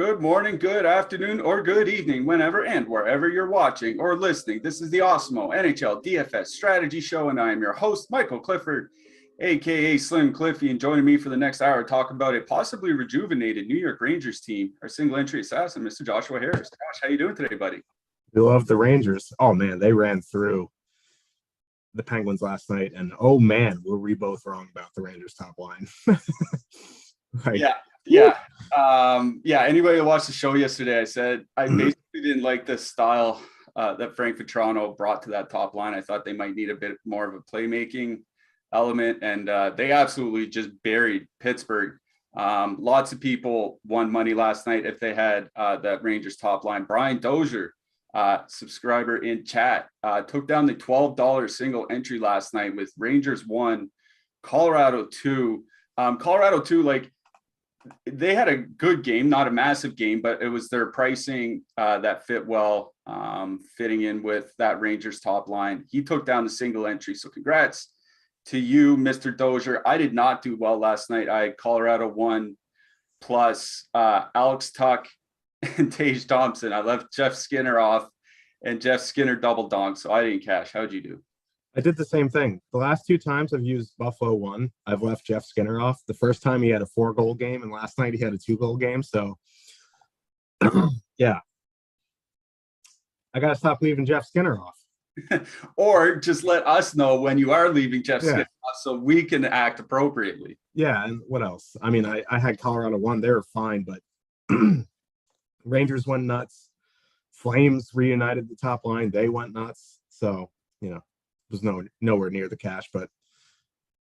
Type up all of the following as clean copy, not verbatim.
Good morning, good afternoon, or good evening, whenever and wherever you're watching or listening. This is the Awesemo NHL DFS Strategy Show, and I am your host, Michael Clifford, aka Slim Cliffy, and joining me for the next hour to talk about a possibly rejuvenated New York Rangers team, our single entry assassin, Mr. Joshua Harris. Josh, how you doing today, buddy? We love the Rangers. Oh man, they ran through the Penguins last night, and oh man, were we both wrong about the Rangers top line. Yeah. Anybody who watched the show yesterday, I said I basically didn't like the style that Frank Vetrano brought to that top line. I thought they might need a bit more of a playmaking element, and they absolutely just buried Pittsburgh. Lots of people won money last night if they had that Rangers top line. Brian Dozier, subscriber in chat, took down the $12 single entry last night with Rangers 1, Colorado 2. Colorado 2, like, they had a good game, not a massive game, but it was their pricing that fit well, fitting in with that Rangers top line. He took down the single entry. So congrats to you, Mr. Dozier. I did not do well last night. I had Colorado 1 plus Alex Tuck and Tage Thompson. I left Jeff Skinner off, and Jeff Skinner double donked, so I didn't cash. How'd you do? I did the same thing. The last two times I've used Buffalo 1, I've left Jeff Skinner off. The first time he had a 4-goal game, and last night he had a 2-goal game. So, yeah. I got to stop leaving Jeff Skinner off. Or just let us know when you are leaving Jeff Skinner off so we can act appropriately. Yeah, and what else? I mean, I had Colorado 1. They were fine, but Rangers went nuts. Flames reunited the top line. They went nuts. So, was nowhere near the cash, but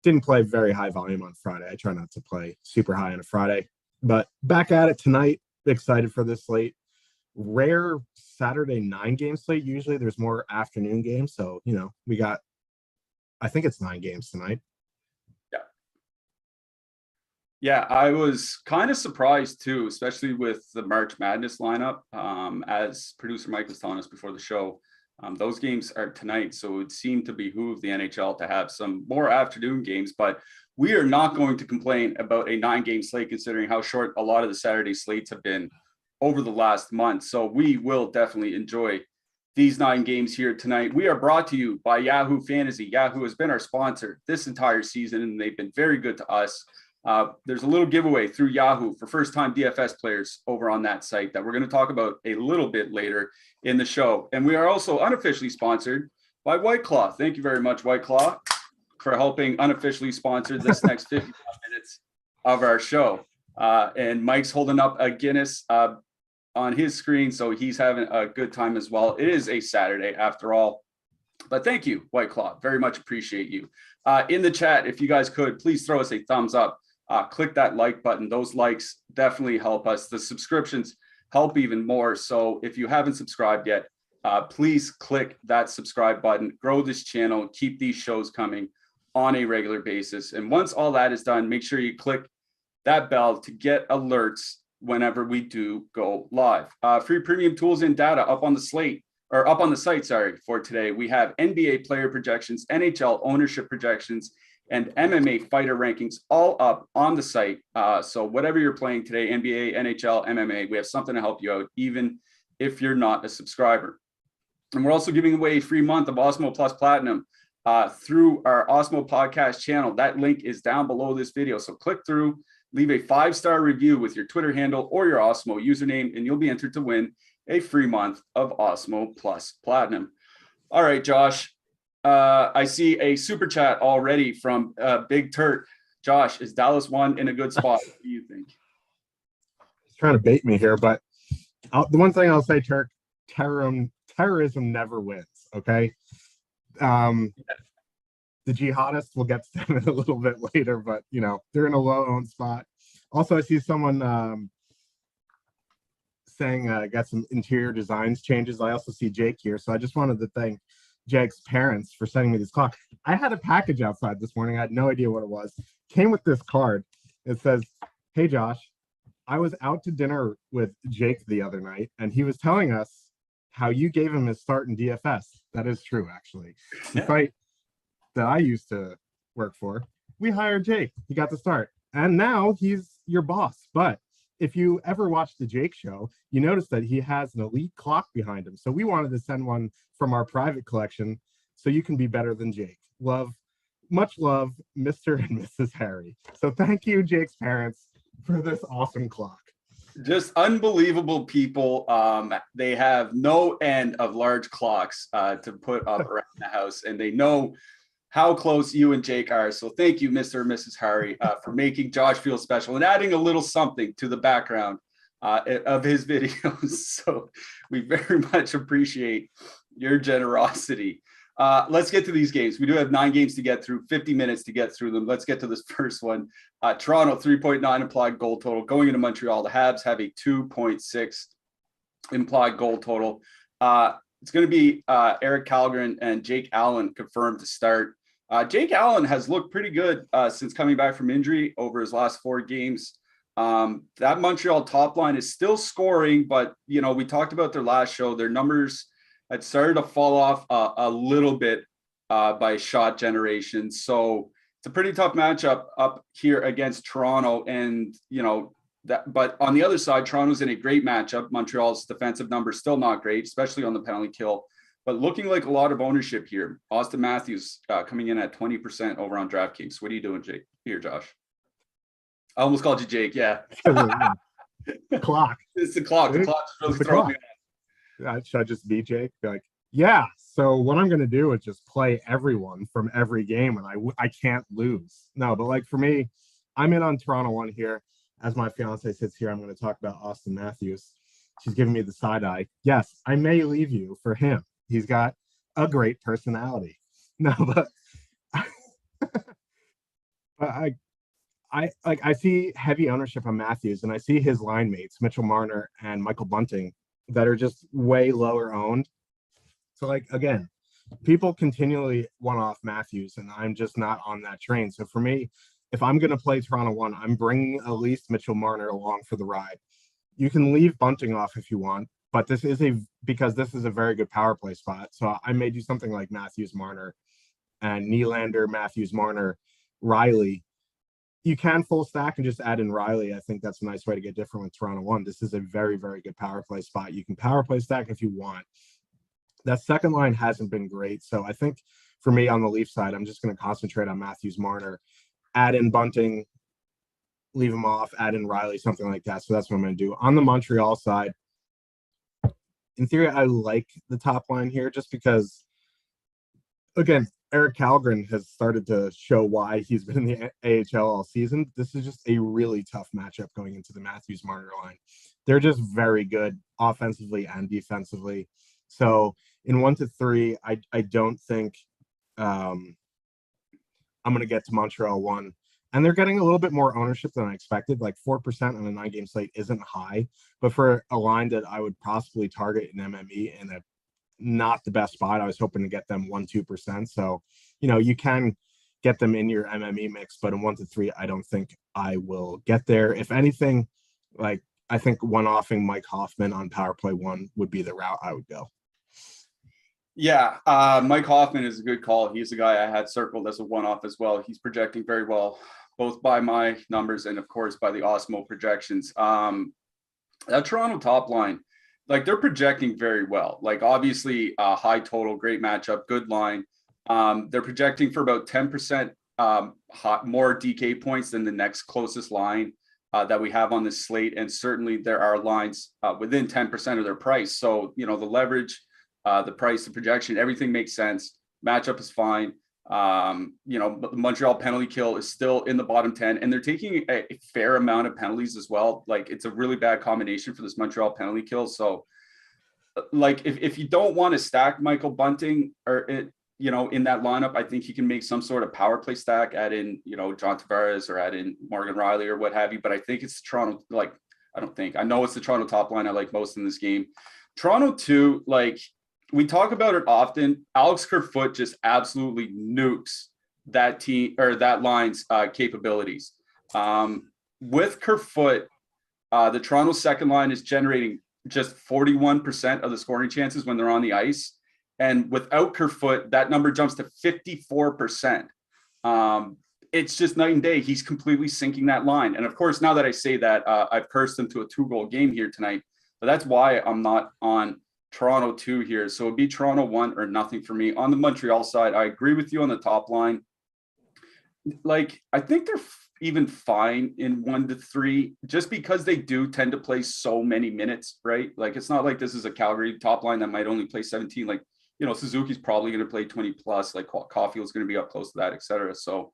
didn't play very high volume on Friday. I try not to play super high on a Friday, but back at it tonight. Excited for this slate. Rare Saturday 9-game slate. Usually there's more afternoon games. So, we got, I think it's 9 games tonight. Yeah, I was kind of surprised too, especially with the March Madness lineup. As producer Mike was telling us before the show, those games are tonight, so it would seem to behoove the NHL to have some more afternoon games, but we are not going to complain about a 9-game slate considering how short a lot of the Saturday slates have been over the last month. So we will definitely enjoy these 9 games here tonight. We are brought to you by Yahoo Fantasy. Yahoo has been our sponsor this entire season, and they've been very good to us. There's a little giveaway through Yahoo for first-time DFS players over on that site that we're going to talk about a little bit later in the show. And we are also unofficially sponsored by White Claw. Thank you very much, White Claw, for helping unofficially sponsor this next 55 minutes of our show. And Mike's holding up a Guinness on his screen, so he's having a good time as well. It is a Saturday after all. But thank you, White Claw. Very much appreciate you. In the chat, if you guys could, please throw us a thumbs up. Click that like button. Those likes definitely help us. The subscriptions help even more. So if you haven't subscribed yet, please click that subscribe button. Grow this channel. Keep these shows coming on a regular basis. And once all that is done, make sure you click that bell to get alerts whenever we do go live. Free premium tools and data up on the site for today. We have NBA player projections, NHL ownership projections, and MMA fighter rankings all up on the site. So whatever you're playing today, NBA, NHL, MMA, we have something to help you out, even if you're not a subscriber. And we're also giving away a free month of Awesemo Plus Platinum through our Awesemo podcast channel. That link is down below this video. So click through, leave a 5-star review with your Twitter handle or your Awesemo username, and you'll be entered to win a free month of Awesemo Plus Platinum. All right, Josh. I see a super chat already from Big Turk. Josh, is Dallas 1 in a good spot? What do you think? He's trying to bait me here, but the one thing I'll say, Turk, terrorism never wins, okay? The jihadists, we'll get to them in a little bit later, but, they're in a low-owned spot. Also, I see someone saying got some interior designs changes. I also see Jake here, so I just wanted to thank Jake's parents for sending me this clock. I had a package outside this morning. I had no idea what it was. Came with this card. It says, "Hey Josh, I was out to dinner with Jake the other night, and he was telling us how you gave him his start in DFS." That is true, actually. The site that I used to work for, we hired Jake. He got the start, and now he's your boss. But if you ever watch the Jake show, you notice that he has an elite clock behind him. So we wanted to send one from our private collection so you can be better than Jake. Much love, Mr. and Mrs. Harry. So thank you, Jake's parents, for this awesome clock. Just unbelievable people. They have no end of large clocks to put up around the house, and they know how close you and Jake are. So thank you, Mr. and Mrs. Harry, for making Josh feel special and adding a little something to the background of his videos. So we very much appreciate your generosity. Let's get to these games. We do have 9 games to get through, 50 minutes to get through them. Let's get to this first one. Toronto, 3.9 implied goal total. Going into Montreal, the Habs have a 2.6 implied goal total. It's going to be Eric Calgren and Jake Allen confirmed to start. Jake Allen has looked pretty good since coming back from injury over his last 4 games. That Montreal top line is still scoring, but, you know, we talked about their last show. Their numbers had started to fall off a little bit by shot generation. So it's a pretty tough matchup up here against Toronto. And, you know, but on the other side, Toronto's in a great matchup. Montreal's defensive numbers still not great, especially on the penalty kill, but looking like a lot of ownership here. Austin Matthews coming in at 20% over on DraftKings. What are you doing, Jake? Here, Josh. I almost called you Jake. Yeah. Clock. It's the clock. The clock's really throwing me off. Should I just be Jake? Be like, yeah. So what I'm going to do is just play everyone from every game, and I can't lose. No, but like for me, I'm in on Toronto 1 here. As my fiance sits here, I'm going to talk about Austin Matthews. She's giving me the side eye. Yes, I may leave you for him. He's got a great personality. No, but I see heavy ownership on Matthews, and I see his line mates, Mitchell Marner and Michael Bunting, that are just way lower owned. So like, again, people continually want off Matthews, and I'm just not on that train. So for me, if I'm going to play Toronto 1, I'm bringing at least Mitchell Marner along for the ride. You can leave Bunting off if you want, but because this is a very good power play spot. So I may do something like Matthews, Marner, and Nylander, Matthews, Marner, Riley. You can full stack and just add in Riley. I think that's a nice way to get different with Toronto 1. This is a very, very good power play spot. You can power play stack if you want. That second line hasn't been great. So I think for me on the Leaf side, I'm just going to concentrate on Matthews, Marner, add in Bunting, leave him off, add in Riley, something like that. So that's what I'm going to do. On the Montreal side, in theory, I like the top line here just because, again, Eric Calgren has started to show why he's been in the AHL all season. This is just a really tough matchup going into the Matthews Marner line. They're just very good offensively and defensively. So in 1 to 3, I don't think I'm going to get to Montreal 1. And they're getting a little bit more ownership than I expected. Like 4% on a 9-game slate isn't high, but for a line that I would possibly target in MME in a not the best spot, I was hoping to get them 1-2%. So, you know, you can get them in your MME mix, but in 1 to 3, I don't think I will get there. If anything, like I think one-offing Mike Hoffman on power play 1 would be the route I would go. Yeah, Mike Hoffman is a good call. He's the guy I had circled as a one-off as well. He's projecting very well, both by my numbers and, of course, by the Awesemo projections. That Toronto top line, like they're projecting very well. Like obviously, high total, great matchup, good line. They're projecting for about 10% more DK points than the next closest line that we have on this slate. And certainly there are lines within 10% of their price. So, you know, the leverage, the price, the projection, everything makes sense. Matchup is fine. You know, the Montreal penalty kill is still in the bottom 10, and they're taking a fair amount of penalties as well. Like it's a really bad combination for this Montreal penalty kill. So like if you don't want to stack Michael Bunting you know, in that lineup, I think you can make some sort of power play stack, add in, you know, John Tavares or add in Morgan Riley or what have you. But I think it's Toronto, like, I know it's the Toronto top line I like most in this game. Toronto too, like, we talk about it often. Alex Kerfoot just absolutely nukes that team or that line's capabilities. With Kerfoot, the Toronto second line is generating just 41% of the scoring chances when they're on the ice. And without Kerfoot, that number jumps to 54%. it's just night and day. He's completely sinking that line. And of course, now that I say that, I've cursed him to a 2-goal game here tonight, but that's why I'm not on Toronto 2 here. So it'd be Toronto 1 or nothing for me. On the Montreal side, I agree with you on the top line. Like, I think they're even fine in 1 to 3, just because they do tend to play so many minutes, right? Like, it's not like this is a Calgary top line that might only play 17. Like, Suzuki's probably going to play 20 plus, like Caulfield's going to be up close to that, et cetera. So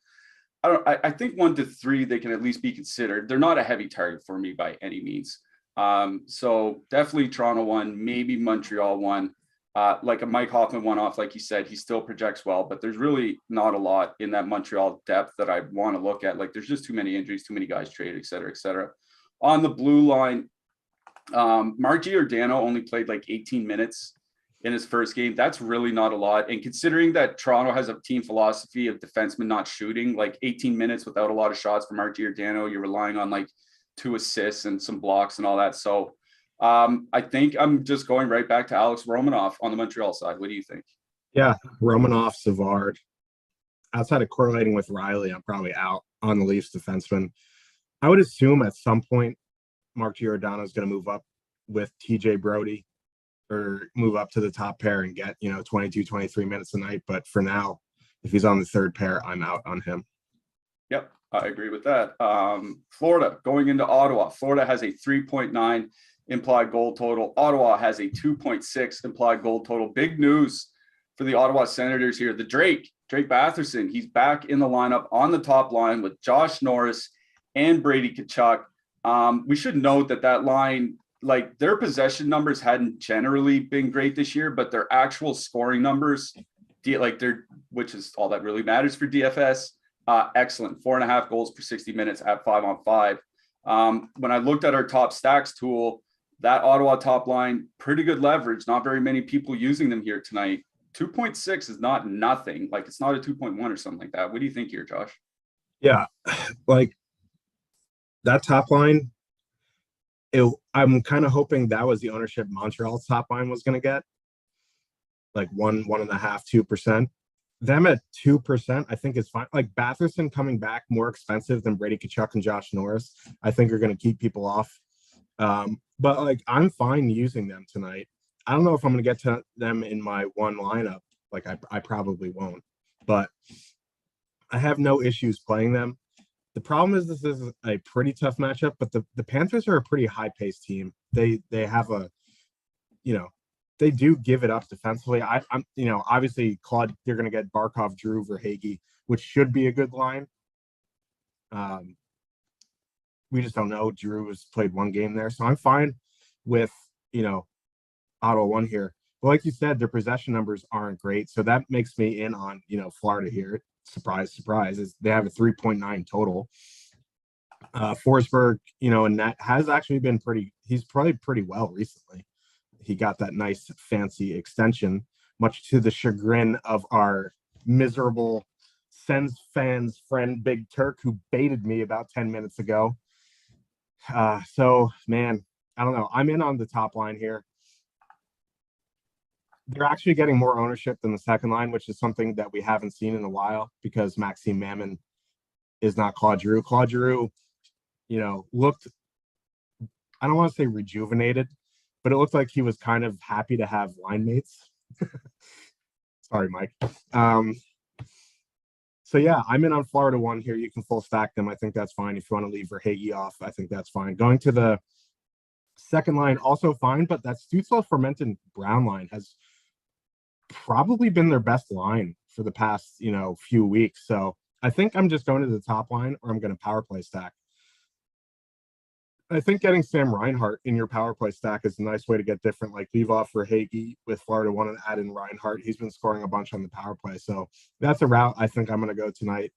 I think 1 to 3, they can at least be considered. They're not a heavy target for me by any means. So definitely Toronto 1, maybe Montreal 1. Like a Mike Hoffman one-off, like you said, he still projects well, but there's really not a lot in that Montreal depth that I want to look at. Like, there's just too many injuries, too many guys traded, et cetera, et cetera. On the blue line, Mark Giordano only played like 18 minutes in his first game. That's really not a lot. And considering that Toronto has a team philosophy of defensemen not shooting, like 18 minutes without a lot of shots for Mark Giordano, you're relying on like 2 assists and some blocks and all that. So I think I'm just going right back to Alex Romanoff on the Montreal side. What do you think? Yeah, Romanoff, Savard. Outside of correlating with Riley, I'm probably out on the Leafs defenseman. I would assume at some point Mark Giordano is going to move up with TJ Brody or move up to the top pair and get, 22, 23 minutes a night. But for now, if he's on the third pair, I'm out on him. Yep, I agree with that. Florida going into Ottawa. Florida has a 3.9 implied goal total. Ottawa has a 2.6 implied goal total. Big news for the Ottawa Senators here. The Drake Batherson, he's back in the lineup on the top line with Josh Norris and Brady Tkachuk. We should note that line, like, their possession numbers hadn't generally been great this year, but their actual scoring numbers, which is all that really matters for DFS, excellent. 4.5 goals per 60 minutes at 5-on-5. When I looked at our top stacks tool, that Ottawa top line, pretty good leverage. Not very many people using them here tonight. 2.6 is not nothing. Like, it's not a 2.1 or something like that. What do you think here, Josh? Yeah, like that top line, I'm kind of hoping that was the ownership Montreal's top line was going to get. Like 1.5, 2%. Them at 2%, I think is fine. Like, Batherson coming back more expensive than Brady Tkachuk and Josh Norris, I think are going to keep people off. But like, I'm fine using them tonight. I don't know if I'm going to get to them in my one lineup. Like, I probably won't, but I have no issues playing them. The problem is this is a pretty tough matchup, but the Panthers are a pretty high-paced team. They have a, they do give it up defensively. I'm obviously Claude, they're going to get Barkov, Drew, Verhaeghe, which should be a good line. We just don't know. Drew has played one game there, so I'm fine with, Ottawa 1 here. But like you said, their possession numbers aren't great, so that makes me in on, Florida here. Surprise, surprise, is they have a 3.9 total. Forsberg, and that has actually been he's probably pretty well recently. He got that nice fancy extension, much to the chagrin of our miserable Sens fans friend, Big Turk, who baited me about 10 minutes ago. So, man, I don't know. I'm in on the top line here. They're actually getting more ownership than the second line, which is something that we haven't seen in a while because Maxime Mammon is not Claude Giroux. Claude Giroux, looked, I don't want to say rejuvenated, but it looked like he was kind of happy to have line mates. Sorry, Mike. So yeah, I'm in on Florida 1 here. You can full stack them. I think that's fine. If you want to leave Verhaeghe off, I think that's fine. Going to the second line, also fine, but that Stützle, Fermenton, Brown line has probably been their best line for the past, few weeks. So I think I'm just going to the top line, or I'm going to power play stack. I think getting Sam Reinhart in your power play stack is a nice way to get different, like leave off Verhaeghe with Florida 1 and add in Reinhart. He's been scoring a bunch on the power play. So that's a route I think I'm going to go tonight.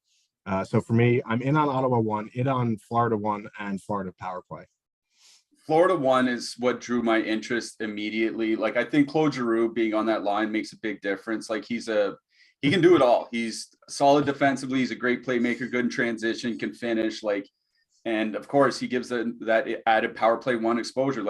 So for me, I'm in on Ottawa 1, in on Florida 1, and Florida power play. Florida 1 is what drew my interest immediately. Like, I think Claude Giroux being on that line makes a big difference. Like, he can do it all. He's solid defensively. He's a great playmaker, good in transition, can finish. And of course, he gives that added power play 1 exposure.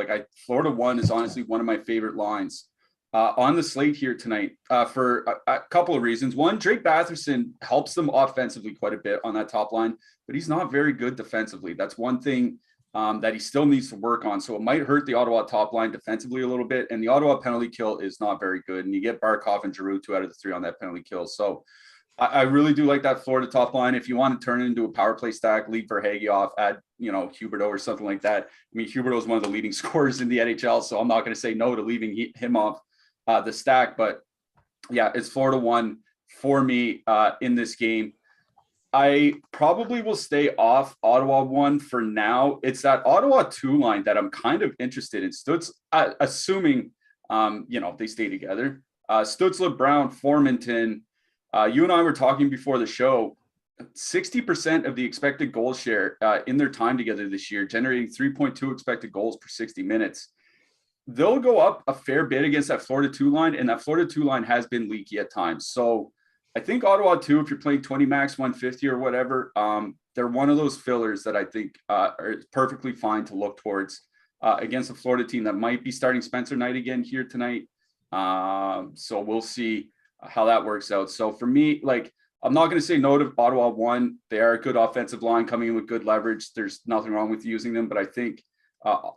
Florida 1 is honestly one of my favorite lines on the slate here tonight for a couple of reasons. One, Drake Batherson helps them offensively quite a bit on that top line, but he's not very good defensively. That's one thing that he still needs to work on. So it might hurt the Ottawa top line defensively a little bit. And the Ottawa penalty kill is not very good. And you get Barkov and Giroux 2 out of the 3 on that penalty kill. So I really do like that Florida top line. If you want to turn it into a power play stack, leave Verhaeghe off, add, Huberdeau or something like that. I mean, Huberdeau is one of the leading scorers in the NHL, so I'm not going to say no to leaving him off the stack. But yeah, it's Florida 1 for me in this game. I probably will stay off Ottawa 1 for now. It's that Ottawa 2 line that I'm kind of interested in. Stutz, assuming, they stay together. Stutzla, Brown, Formanton. You and I were talking before the show, 60% of the expected goal share in their time together this year, generating 3.2 expected goals per 60 minutes. They'll go up a fair bit against that Florida 2 line, and that Florida 2 line has been leaky at times. So I think Ottawa 2, if you're playing 20 max 150 or whatever, they're one of those fillers that I think are perfectly fine to look towards against a Florida team that might be starting Spencer Knight again here tonight. So we'll see how that works out. So for me, I'm not going to say no to Ottawa 1. They are a good offensive line coming in with good leverage. There's nothing wrong with using them, but I think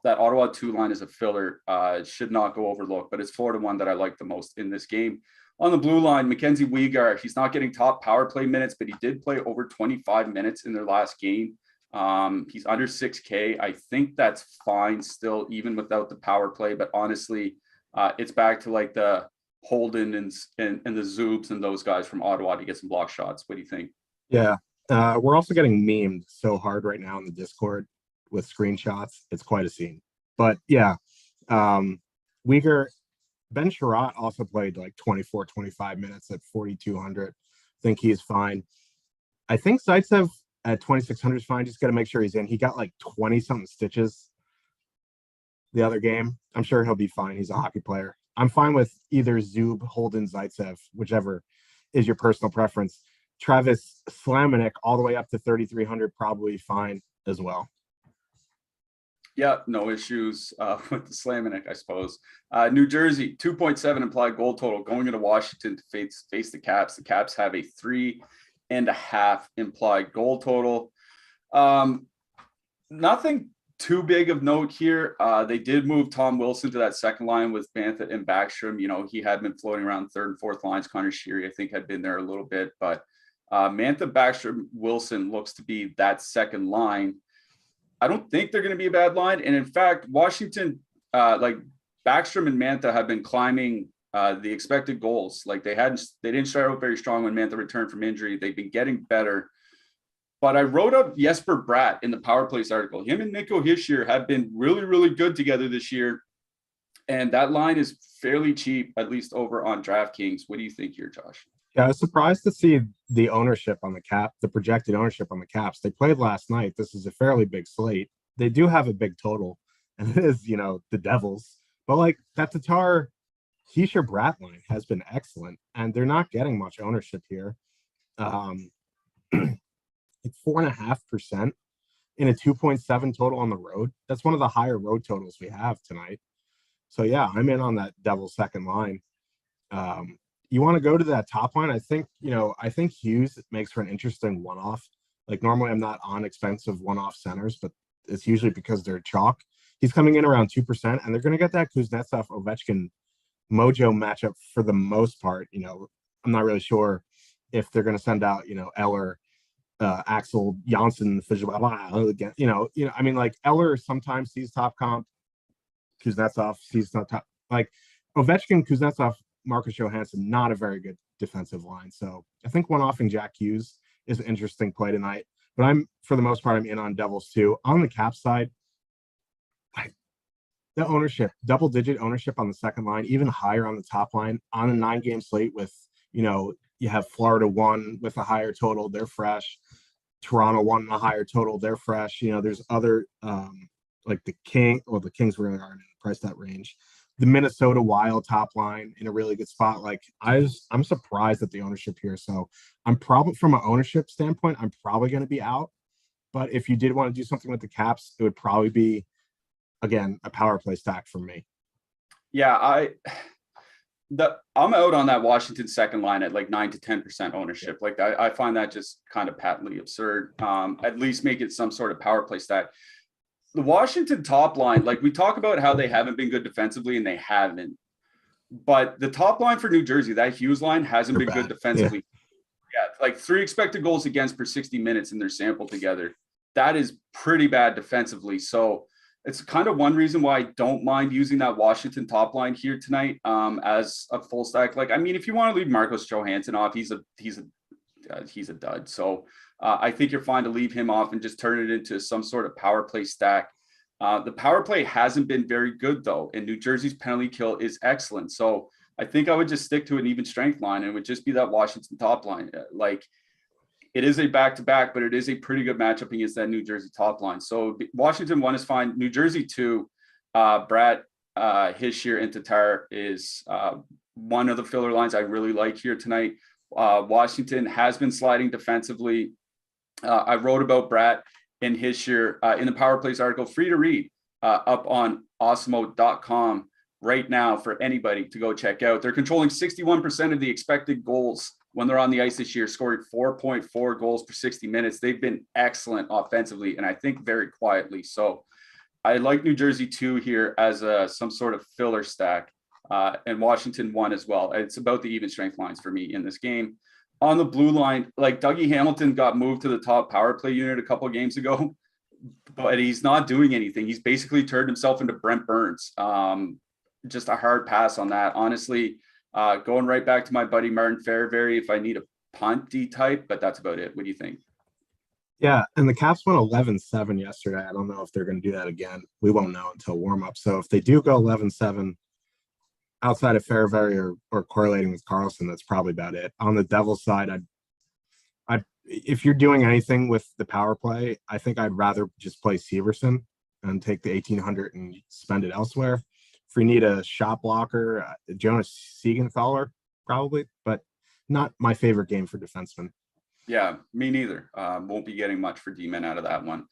that Ottawa 2 line as a filler should not go overlooked, but it's Florida 1 that I like the most in this game. On the blue line, Mackenzie Weegar, he's not getting top power play minutes, but he did play over 25 minutes in their last game. He's under 6K. I think that's fine still, even without the power play, but honestly, it's back to the Holden and the Zoobs and those guys from Ottawa to get some block shots. What do you think? Yeah. We're also getting memed so hard right now in the Discord with screenshots. It's quite a scene. But yeah, Uyghur, Ben Sherratt also played 24, 25 minutes at 4,200. I think he's fine. I think Zaitsev at 2,600 is fine. Just got to make sure he's in. He got 20-something stitches the other game. I'm sure he'll be fine. He's a hockey player. I'm fine with either Zub, Holden, Zaitsev, whichever is your personal preference. Travis Slamenik all the way up to 3,300, probably fine as well. Yeah, no issues with the Slamenik, I suppose. New Jersey, 2.7 implied goal total going into Washington to face the Caps. The Caps have a 3.5 implied goal total. Nothing too big of note here. They did move Tom Wilson to that second line with Bantha and Backstrom. He had been floating around third and fourth lines. Connor Sheary, I think, had been there a little bit, but Mantha, Backstrom, Wilson looks to be that second line. I don't think they're going to be a bad line. And in fact, Washington, Backstrom and Mantha have been climbing the expected goals. They didn't start out very strong when Mantha returned from injury. They've been getting better. But I wrote up Jesper Bratt in the Power Plays article. Him and Nico Hischier have been really, really good together this year. And that line is fairly cheap, at least over on DraftKings. What do you think here, Josh? Yeah, I was surprised to see the ownership on the Cap, the projected ownership on the Caps. They played last night. This is a fairly big slate. They do have a big total, and it is, the Devils. But that Tatar Hischier Bratt line has been excellent, and they're not getting much ownership here. 4.5% in a 2.7 total on the road. That's one of the higher road totals we have tonight. So yeah, I'm in on that Devils second line. You want to go to that top line? I think Hughes makes for an interesting one-off. Normally I'm not on expensive one-off centers, but it's usually because they're chalk. He's coming in around 2%, and they're going to get that Kuznetsov Ovechkin mojo matchup for the most part. I'm not really sure if they're going to send out, Eller, Axel Janssen, again. Eller sometimes sees top comp. Kuznetsov sees top. Ovechkin, Kuznetsov, Marcus Johansson, not a very good defensive line. So I think one-offing Jack Hughes is an interesting play tonight. But for the most part, I'm in on Devils too. On the Cap side, the ownership, double-digit ownership on the second line, even higher on the top line on a 9-game slate with, you have Florida 1 with a higher total, they're fresh. Toronto 1 and a higher total, they're fresh. There's other the Kings really aren't in the price that range. The Minnesota Wild top line in a really good spot. I'm surprised at the ownership here. So I'm probably, from an ownership standpoint, I'm probably going to be out. But if you did want to do something with the Caps, it would probably be, again, a power play stack for me. Yeah, I'm out on that Washington second line at like 9 to 10% ownership. Like I find that just kind of patently absurd. At least make it some sort of power play stat. The Washington top line, like we talk about how they haven't been good defensively, and they haven't. But the top line for New Jersey, that Hughes line, hasn't They're been good bad. defensively. Yeah, like 3 expected goals against per 60 minutes in their sample together. That is pretty bad defensively. So it's kind of one reason why I don't mind using that Washington top line here tonight as a full stack. Like, I mean, if you want to leave Marcus Johansson off, he's a dud. So I think you're fine to leave him off and just turn it into some sort of power play stack. The power play hasn't been very good though, and New Jersey's penalty kill is excellent. So I think I would just stick to an even strength line, and it would just be that Washington top line. Like, it is a back-to-back, but it is a pretty good matchup against that New Jersey top line. So Washington 1 is fine. New Jersey 2, Brad, Hischier, and Tatar is one of the filler lines I really like here tonight. Washington has been sliding defensively. I wrote about Brad and Hischier in the Power Plays article, free to read, up on Awesemo.com right now for anybody to go check out. They're controlling 61% of the expected goals when they're on the ice this year, scoring 4.4 goals per 60 minutes. They've been excellent offensively, and I think very quietly. So I like New Jersey 2 here as some sort of filler stack, and Washington 1 as well. It's about the even strength lines for me in this game. On the blue line, like Dougie Hamilton got moved to the top power play unit a couple of games ago, but he's not doing anything. He's basically turned himself into Brent Burns. Just a hard pass on that. Honestly, going right back to my buddy Martin Fairbury if I need a punt D type, but that's about it. What do you think? Yeah, and the Caps went 11-7 yesterday. I don't know if they're going to do that again. We won't know until warm-up. So if they do go 11-7, outside of Fairbury or correlating with Carlson, that's probably about it. On the Devils side, if you're doing anything with the power play, I think I'd rather just play Severson and take the 1,800 and spend it elsewhere. If we need a shot blocker, Jonas Siegenthaler, probably, but not my favorite game for defensemen. Yeah, me neither. Won't be getting much for D-men out of that one.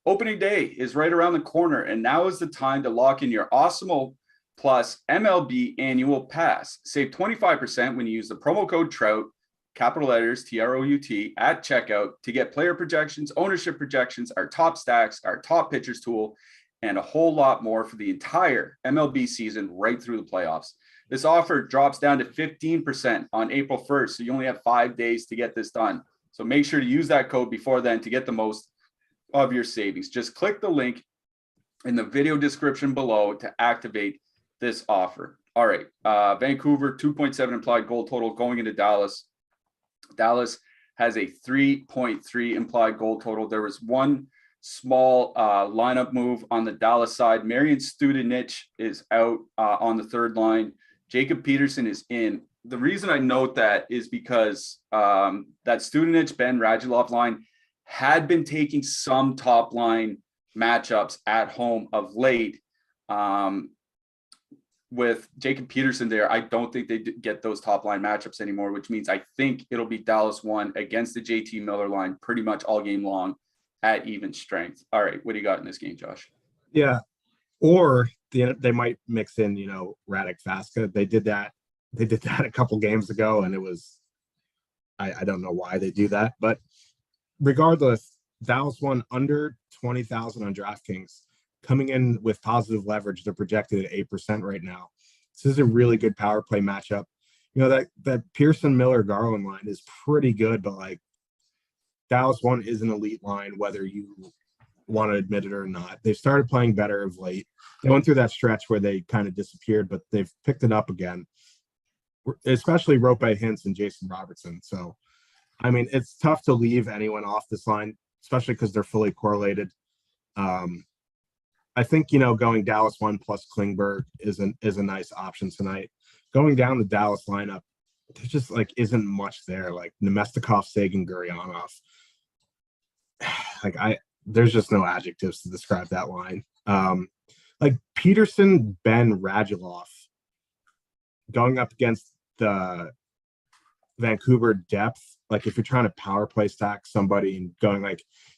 Opening day is right around the corner, and now is the time to lock in your Awesemo Plus MLB annual pass. Save 25% when you use the promo code TROUT, capital letters TROUT, at checkout to get player projections, ownership projections, our top stacks, our top pitchers tool, and a whole lot more for the entire MLB season right through the playoffs. This offer drops down to 15% on April 1st, so you only have 5 days to get this done. So make sure to use that code before then to get the most of your savings. Just click the link in the video description below to activate this offer. All right, Vancouver, 2.7 implied goal total going into Dallas. Dallas has a 3.3 implied goal total. There was one small lineup move on the Dallas side. Marian Studenich is out on the third line. Jacob Peterson is in. The reason I note that is because that Studenich, Ben Radulov line had been taking some top line matchups at home of late. With Jacob Peterson there, I don't think they get those top line matchups anymore, which means I think it'll be Dallas 1 against the JT Miller line pretty much all game long at even strength. All right, what do you got in this game, Josh? Yeah, or they might mix in, Radek Vaska. They did that a couple games ago, and it was, I don't know why they do that, but regardless, Dallas won under 20,000 on DraftKings, coming in with positive leverage. They're projected at 8% right now. This is a really good power play matchup. That Pearson Miller Garland line is pretty good, but like Dallas 1 is an elite line, whether you want to admit it or not. They've started playing better of late. They went through that stretch where they kind of disappeared, but they've picked it up again, especially Rope Hintz and Jason Robertson. So, I mean, it's tough to leave anyone off this line, especially because they're fully correlated. I think, going Dallas 1 plus Klingberg is a nice option tonight. Going down the Dallas lineup, there just isn't much there. Like Nemestikov, Sagan, Gurionov. There's just no adjectives to describe that line. Like Peterson, Ben, Radulov going up against the Vancouver depth. Like if you're trying to power play stack somebody and going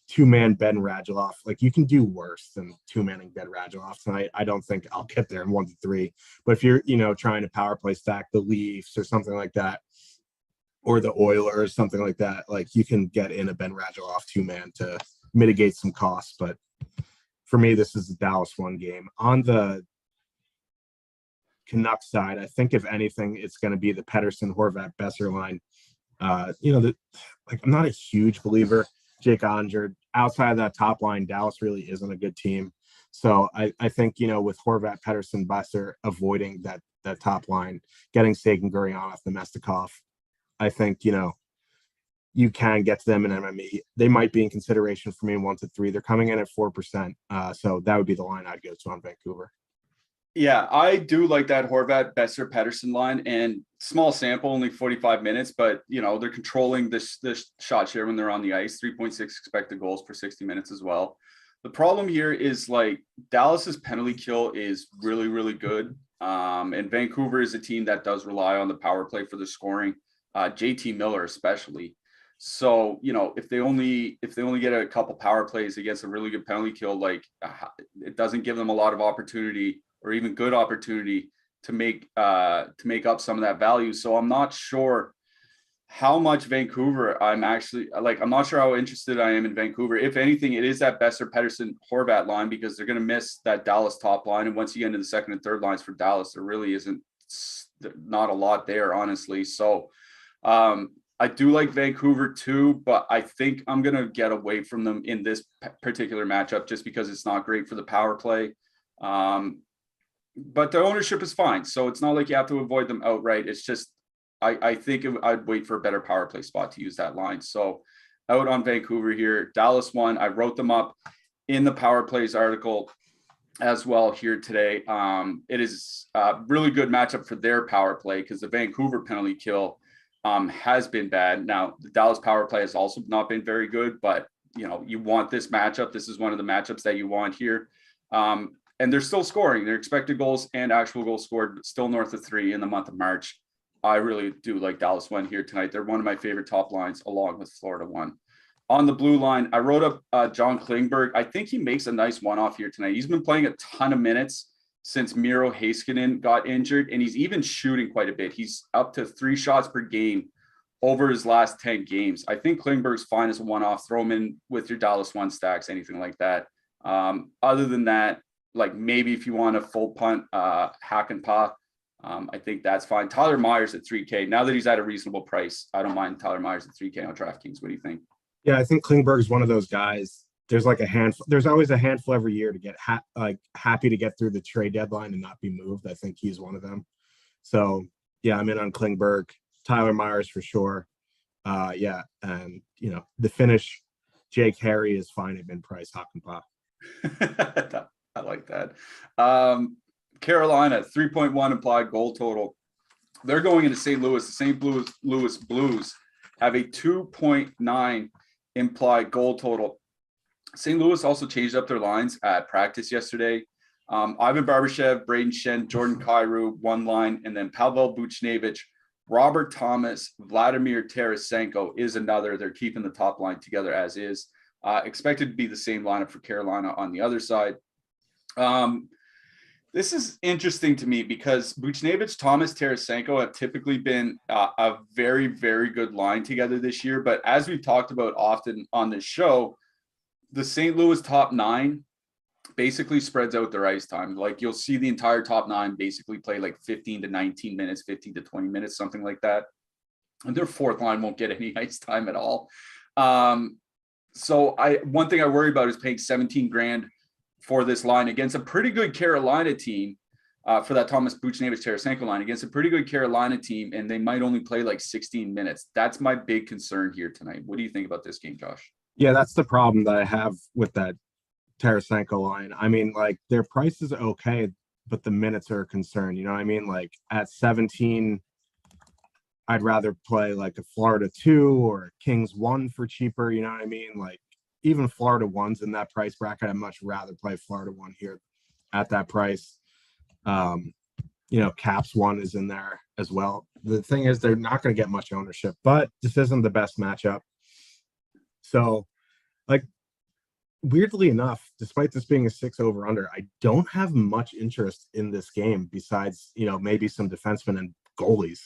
two-man Ben Radulov. Like, you can do worse than two-manning Ben Radulov tonight. I don't think I'll get there in 1-3. But if you're, trying to power play stack the Leafs or something like that, or the Oilers, something like that, like, you can get in a Ben Radulov two-man to mitigate some costs. But for me, this is the Dallas one game. On the Canucks side, I think if anything, it's going to be the Pettersson, Horvat, Besser line. I'm not a huge believer. Jake Onger, outside of that top line, Dallas really isn't a good team. So I think, with Horvat, Pettersson, Besser avoiding that top line, getting Sagan, Gurionov, Nemestikov, I think, you can get to them in MME. They might be in consideration for me in 1-3. They're coming in at 4%. So that would be the line I'd go to on Vancouver. Yeah, I do like that Horvat, Besser, Pettersson line, and small sample, only 45 minutes, but they're controlling this shot share when they're on the ice, 3.6 expected goals per 60 minutes as well. The problem here is like Dallas's penalty kill is really, really good. And Vancouver is a team that does rely on the power play for the scoring, JT Miller especially. So, if they only get a couple power plays against a really good penalty kill, like it doesn't give them a lot of opportunity or even good opportunity to make up some of that value. So I'm not sure how much Vancouver I'm not sure how interested I am in Vancouver. If anything, it is that Besser, Pettersson, Horvat line, because they're going to miss that Dallas top line. And once you get into the second and third lines for Dallas, there really isn't not a lot there, honestly. So I do like Vancouver too, but I think I'm going to get away from them in this particular matchup just because it's not great for the power play. But the ownership is fine. So it's not like you have to avoid them outright. It's just, I think I'd wait for a better power play spot to use that line. So out on Vancouver here, Dallas won. I wrote them up in the power plays article as well here today. It is a really good matchup for their power play because the Vancouver penalty kill has been bad. Now, the Dallas power play has also not been very good, but you want this matchup. This is one of the matchups that you want here. And they're still scoring. Their expected goals and actual goals scored still north of 3 in the month of March. I really do like Dallas one here tonight. They're one of my favorite top lines along with Florida one. On the blue line, I wrote up John Klingberg. I think he makes a nice one-off here tonight. He's been playing a ton of minutes since Miro Heiskanen got injured, and he's even shooting quite a bit. He's up to 3 shots per game over his last 10 games. I think Klingberg's fine as a one-off. Throw him in with your Dallas one stacks, anything like that. Other than that, like maybe if you want a full punt, hack and paw, I think that's fine. Tyler Myers at 3K. Now that he's at a reasonable price, I don't mind Tyler Myers at 3K on DraftKings. What do you think? Yeah, I think Klingberg is one of those guys. There's like a handful. There's always a handful every year to get happy to get through the trade deadline and not be moved. I think he's one of them. So yeah, I'm in on Klingberg. Tyler Myers for sure. Yeah, and the Finnish Jake Harry is fine at mid-price. Hack and paw. I like that. Carolina, 3.1 implied goal total. They're going into St. Louis. The St. Louis Blues have a 2.9 implied goal total. St. Louis also changed up their lines at practice yesterday. Ivan Barbashev, Braden Shen, Jordan Kyrou, one line, and then Pavel Buchnevich, Robert Thomas, Vladimir Tarasenko is another. They're keeping the top line together as is. Expected to be the same lineup for Carolina on the other side. This is interesting to me because Buchnevich, Thomas, Tarasenko have typically been a very, very good line together this year. But as we've talked about often on this show, the St. Louis top 9 basically spreads out their ice time. Like you'll see the entire top 9 basically play like 15 to 19 minutes, 15 to 20 minutes, something like that. And their fourth line won't get any ice time at all. So one thing I worry about is paying 17 grand for this line against a pretty good Carolina team, for that Thomas Buchnevich Tarasenko line against a pretty good Carolina team, and they might only play like 16 minutes. That's my big concern here tonight. What do you think about this game, Josh? Yeah, that's the problem that I have with that Tarasenko line. I mean, like their price is okay, but the minutes are a concern. You know what I mean? Like at 17, I'd rather play like a Florida 2 or Kings 1 for cheaper. You know what I mean? Like even Florida 1's in that price bracket. I'd much rather play Florida 1 here at that price. Caps 1 is in there as well. The thing is, they're not going to get much ownership, but this isn't the best matchup. So, like, weirdly enough, despite this being a 6 over under, I don't have much interest in this game besides, maybe some defensemen and goalies.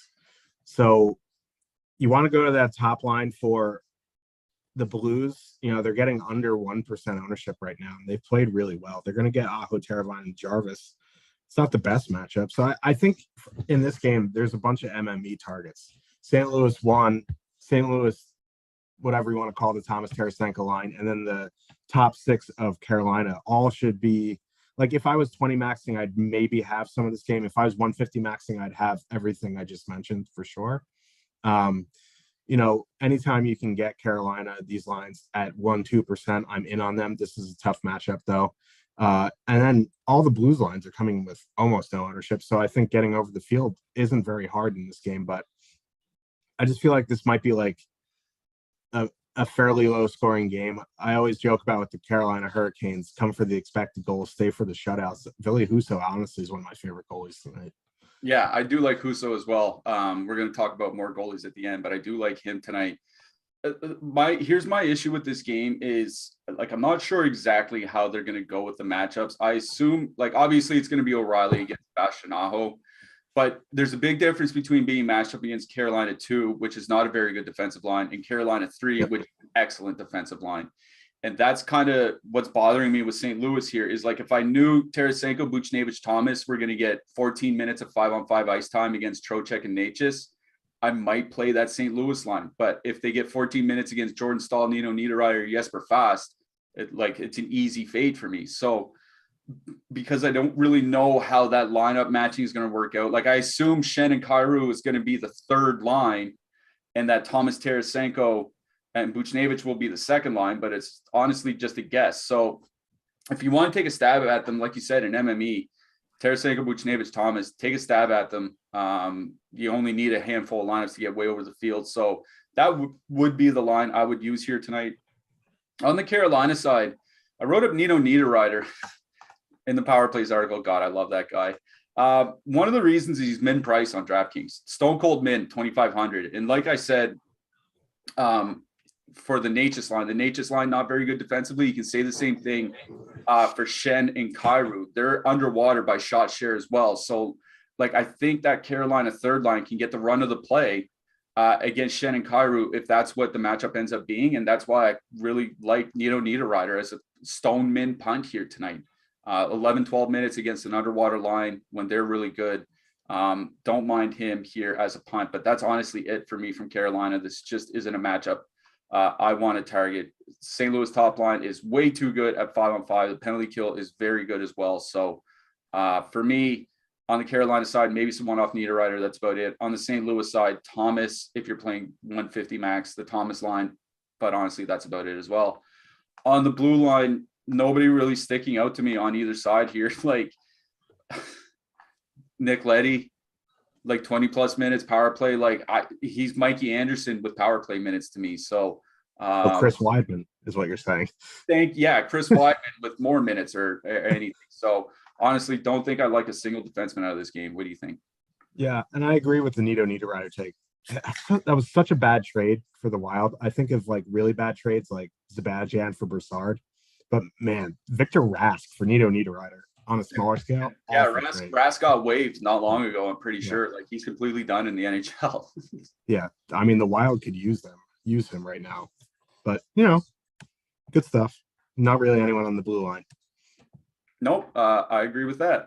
So you want to go to that top line for the Blues. They're getting under 1% ownership right now, and they've played really well. They're going to get Aho, Teravainen, and Jarvis. It's not the best matchup. So I think in this game, there's a bunch of MME targets. St. Louis won, St. Louis, whatever you want to call the Thomas Tarasenko line, and then the top 6 of Carolina all should be like, if I was 20 maxing, I'd maybe have some of this game. If I was 150 maxing, I'd have everything I just mentioned for sure. Anytime you can get Carolina, these lines at 1-2%, I'm in on them. This is a tough matchup though. And then all the Blues lines are coming with almost no ownership. So I think getting over the field isn't very hard in this game, but I just feel like this might be like a fairly low scoring game. I always joke about with the Carolina Hurricanes, come for the expected goals, stay for the shutouts. Ville Husso honestly is one of my favorite goalies tonight. Yeah, I do like Husso as well. We're going to talk about more goalies at the end, but I do like him tonight. Here's my issue with this game is, like, I'm not sure exactly how they're going to go with the matchups. I assume, like, obviously it's going to be O'Reilly against Sebastian Aho, but there's a big difference between being matched up against Carolina 2, which is not a very good defensive line, and Carolina 3, which is an excellent defensive line. And that's kind of what's bothering me with St. Louis here is, like, if I knew Tarasenko, Buchnevich, Thomas were going to get 14 minutes of 5-on-5 ice time against Trocheck and Natchez, I might play that St. Louis line. But if they get 14 minutes against Jordan Staal, Nino Niederreiter, Jesper Fast, it's an easy fade for me. So because I don't really know how that lineup matching is going to work out, like, I assume Schenn and Kyrou is going to be the third line and that Thomas Tarasenko and Buchnevich will be the second line, but it's honestly just a guess. So if you want to take a stab at them, like you said, in MME, Tarasenko, Buchnevich, Thomas, take a stab at them. You only need a handful of lineups to get way over the field. So that would be the line I would use here tonight. On the Carolina side, I wrote up Nino Niederreiter in the Power Plays article. God, I love that guy. One of the reasons he's min price on DraftKings, Stone Cold min, 2,500. And like I said, for the Natchez line, not very good defensively. You can say the same thing for Schenn and Kyrou. They're underwater by shot share as well. So, like, I think that Carolina third line can get the run of the play against Schenn and Kyrou if that's what the matchup ends up being. And that's why I really like Nino Niederreiter as a stone min punt here tonight. 11, 12 minutes against an underwater line when they're really good. Don't mind him here as a punt, but that's honestly it for me from Carolina. This just isn't a matchup I want to target. St. Louis top line is way too good at 5-on-5. The penalty kill is very good as well. So for me, on the Carolina side, maybe some one-off Niederreiter. That's about it. On the St. Louis side, Thomas, if you're playing 150 max, the Thomas line. But honestly, that's about it as well. On the blue line, nobody really sticking out to me on either side here. Like Nick Leddy, like 20 plus minutes power play. Like he's Mikey Anderson with power play minutes to me. So Chris Weidman is what you're saying. Chris Weidman with more minutes or anything. So honestly, don't think I like a single defenseman out of this game. What do you think? Yeah, and I agree with the Nino Niederreiter take. That was such a bad trade for the Wild. I think of like really bad trades like Zibanejad for Broussard. But man, Victor Rask for Nino Niederreiter on a smaller scale. Yeah, Rask got waived not long ago. I'm pretty sure. Like he's completely done in the NHL. Yeah, I mean the Wild could use him right now. But good stuff. Not really anyone on the blue line. Nope, I agree with that.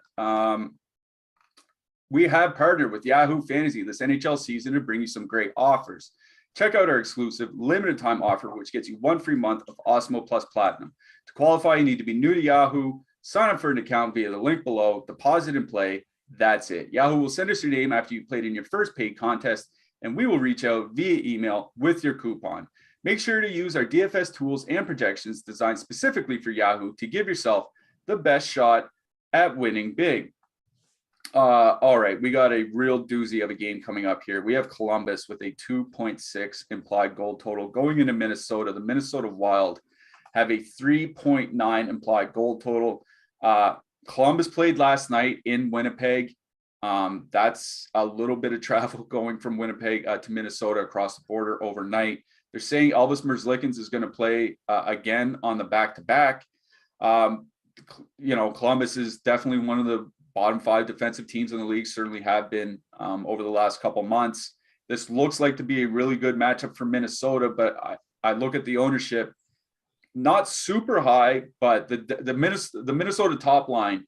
We have partnered with Yahoo Fantasy this NHL season to bring you some great offers. Check out our exclusive limited time offer, which gets you 1 free month of Awesemo Plus Platinum. To qualify, you need to be new to Yahoo, sign up for an account via the link below, deposit and play. That's it. Yahoo will send us your name after you played in your first paid contest, and we will reach out via email with your coupon. Make sure to use our DFS tools and projections designed specifically for Yahoo to give yourself the best shot at winning big. All right, we got a real doozy of a game coming up here. We have Columbus with a 2.6 implied goal total going into Minnesota. The Minnesota Wild have a 3.9 implied goal total. Columbus played last night in Winnipeg. That's a little bit of travel going from Winnipeg to Minnesota across the border overnight. They're saying Elvis Merzlikins is going to play again on the back-to-back. Columbus is definitely one of the bottom 5 defensive teams in the league, certainly have been over the last couple months. This looks like to be a really good matchup for Minnesota, but I look at the ownership, not super high, but the Minnesota top line